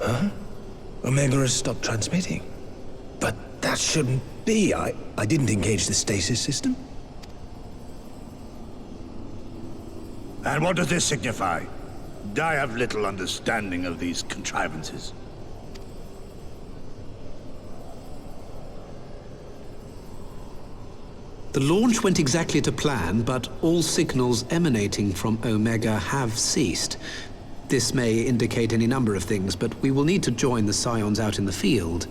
Huh? Omega has stopped transmitting. But that shouldn't be. I didn't engage the stasis system. And what does this signify? I have little understanding of these contrivances. The launch went exactly to plan, but all signals emanating from Omega have ceased. This may indicate any number of things, but we will need to join the Scions out in the field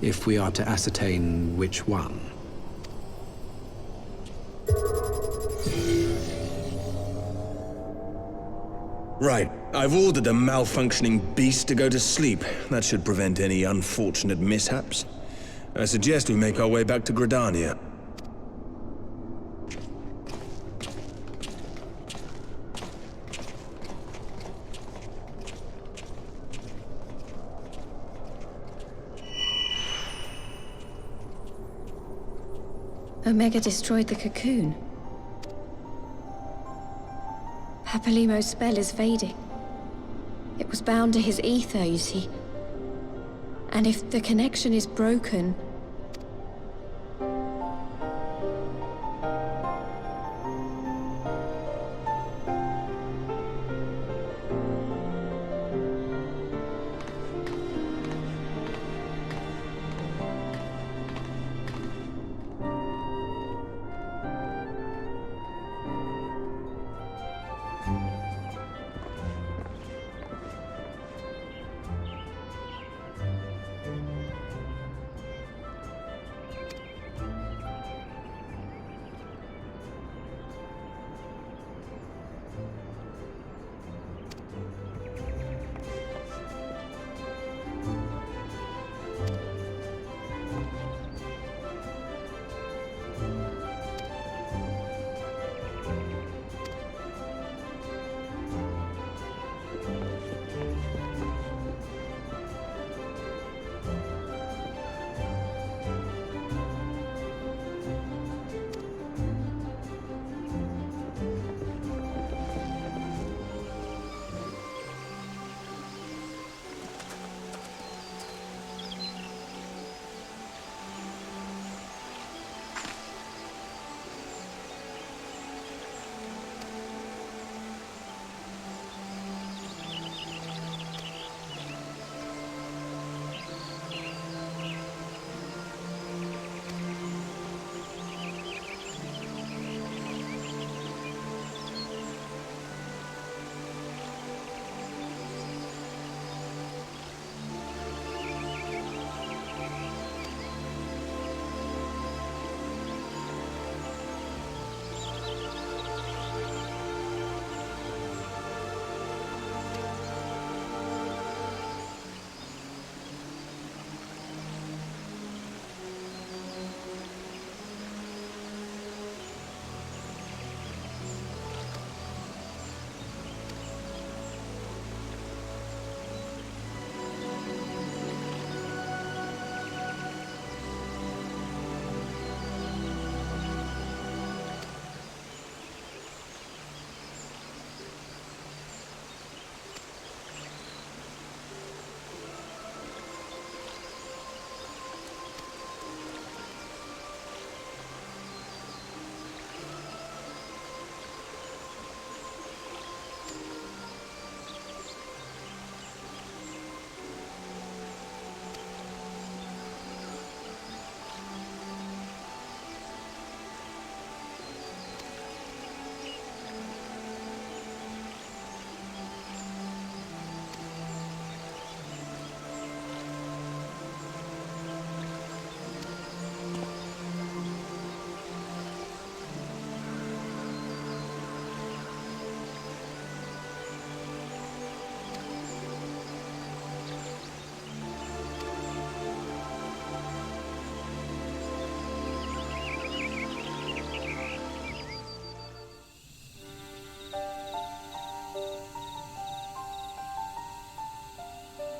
if we are to ascertain which one. Right. I've ordered a malfunctioning beast to go to sleep. That should prevent any unfortunate mishaps. I suggest we make our way back to Gridania. Omega destroyed the cocoon. Papalimo's spell is fading. It was bound to his ether, you see. And if the connection is broken...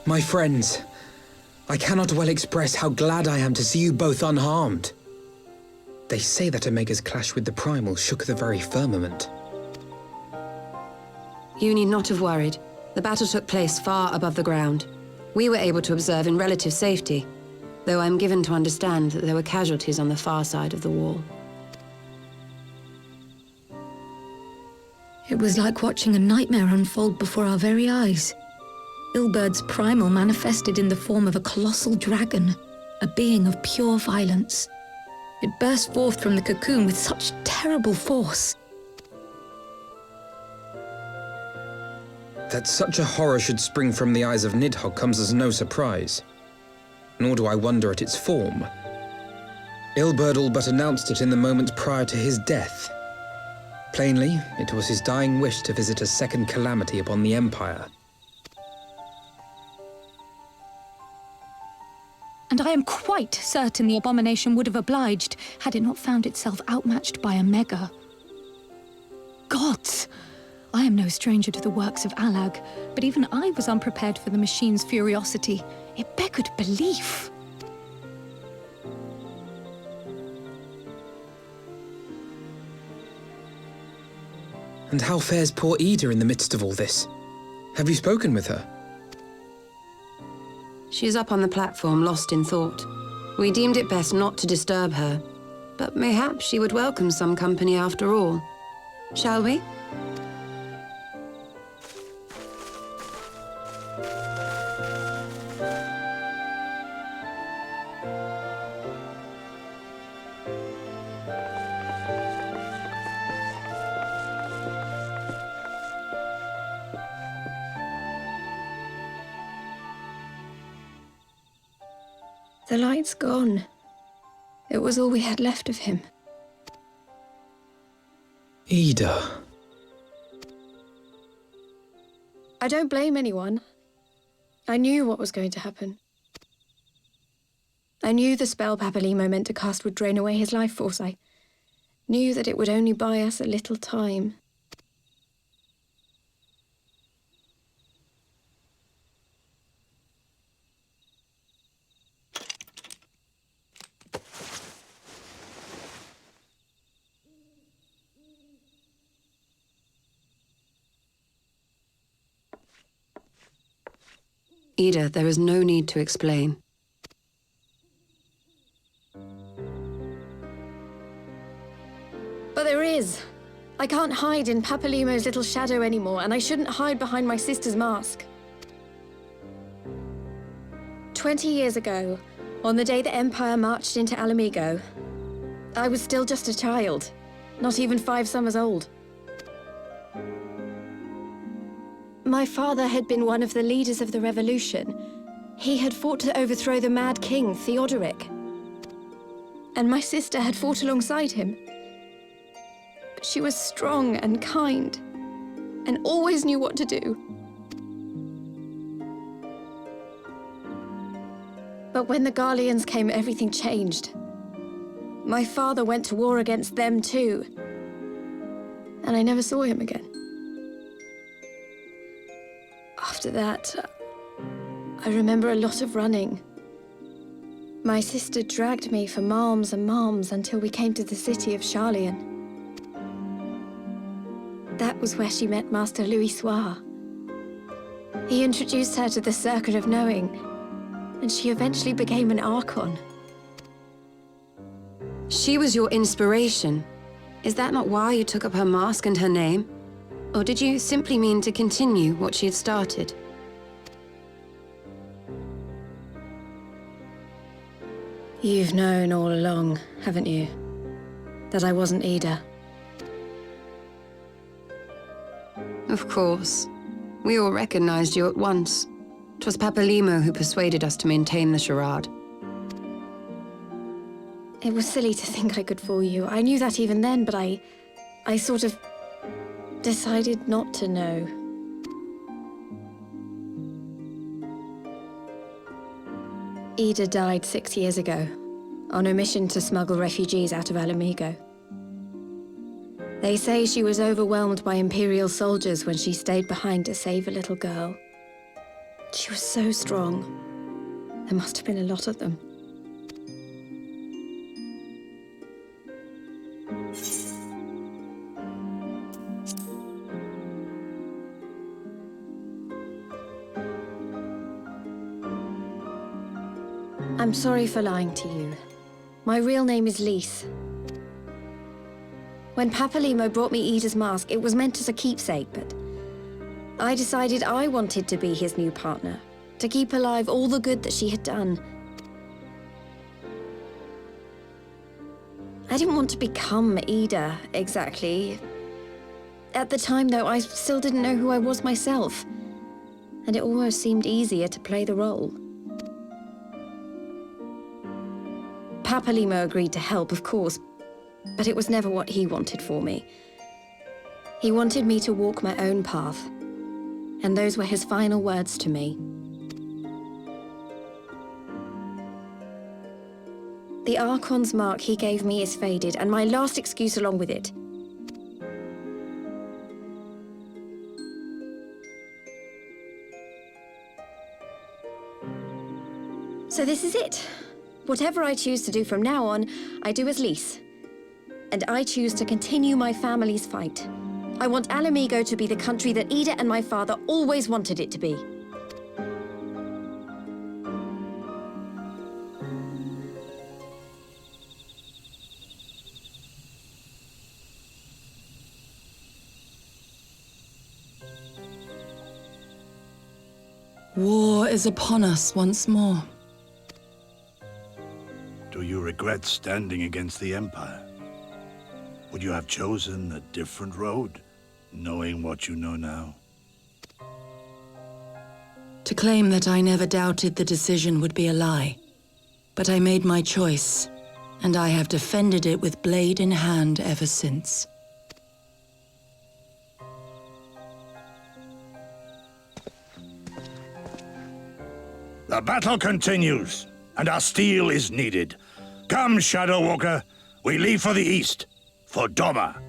My friends, I cannot well express how glad I am to see you both unharmed. They say that Omega's clash with the Primal shook the very firmament. You need not have worried. The battle took place far above the ground. We were able to observe in relative safety, though I'm given to understand that there were casualties on the far side of the wall. It was like watching a nightmare unfold before our very eyes. Ilbert's primal manifested in the form of a colossal dragon, a being of pure violence. It burst forth from the cocoon with such terrible force. That such a horror should spring from the eyes of Nidhogg comes as no surprise. Nor do I wonder at its form. Ilberd all but announced it in the moments prior to his death. Plainly, it was his dying wish to visit a second calamity upon the Empire. And I am quite certain the abomination would have obliged had it not found itself outmatched by Omega. Gods! I am no stranger to the works of Alag, but even I was unprepared for the machine's furiosity. It beggared belief. And how fares poor Ida in the midst of all this? Have you spoken with her? She is up on the platform, lost in thought. We deemed it best not to disturb her, but mayhaps she would welcome some company after all. Shall we? The light's gone. It was all we had left of him. Ida. I don't blame anyone. I knew what was going to happen. I knew the spell Papalimo meant to cast would drain away his life force. I knew that it would only buy us a little time. Ida, there is no need to explain. But there is. I can't hide in Papalimo's little shadow anymore, and I shouldn't hide behind my sister's mask. 20 years ago, on the day the Empire marched into Alamigo, I was still just a child, not even 5 summers old. My father had been one of the leaders of the revolution. He had fought to overthrow the Mad King, Theodoric. And my sister had fought alongside him. But she was strong and kind, and always knew what to do. But when the Garleans came, everything changed. My father went to war against them too, and I never saw him again. After that, I remember a lot of running. My sister dragged me for malms and malms until we came to the city of Charlian. That was where she met Master Louis Soir. He introduced her to the Circle of Knowing, and she eventually became an Archon. She was your inspiration. Is that not why you took up her mask and her name? Or did you simply mean to continue what she had started? You've known all along, haven't you? That I wasn't Ida. Of course. We all recognized you at once. 'Twas Papalimo who persuaded us to maintain the charade. It was silly to think I could fool you. I knew that even then, but I sort of decided not to know. Ida died 6 years ago, on a mission to smuggle refugees out of Alamigo. They say she was overwhelmed by Imperial soldiers when she stayed behind to save a little girl. She was so strong. There must have been a lot of them. I'm sorry for lying to you. My real name is Lise. When Papalimo brought me Ida's mask, it was meant as a keepsake, but I decided I wanted to be his new partner, to keep alive all the good that she had done. I didn't want to become Ida, exactly. At the time, though, I still didn't know who I was myself, and it almost seemed easier to play the role. Papalimo agreed to help, of course, but it was never what he wanted for me. He wanted me to walk my own path, and those were his final words to me. The Archon's mark he gave me is faded, and my last excuse along with it. So this is it. Whatever I choose to do from now on, I do as Lise. And I choose to continue my family's fight. I want Alamigo to be the country that Ida and my father always wanted it to be. War is upon us once more. Do you regret standing against the Empire? Would you have chosen a different road, knowing what you know now? To claim that I never doubted the decision would be a lie. But I made my choice, and I have defended it with blade in hand ever since. The battle continues, and our steel is needed. Come, Shadow Walker, we leave for the east, for Doma.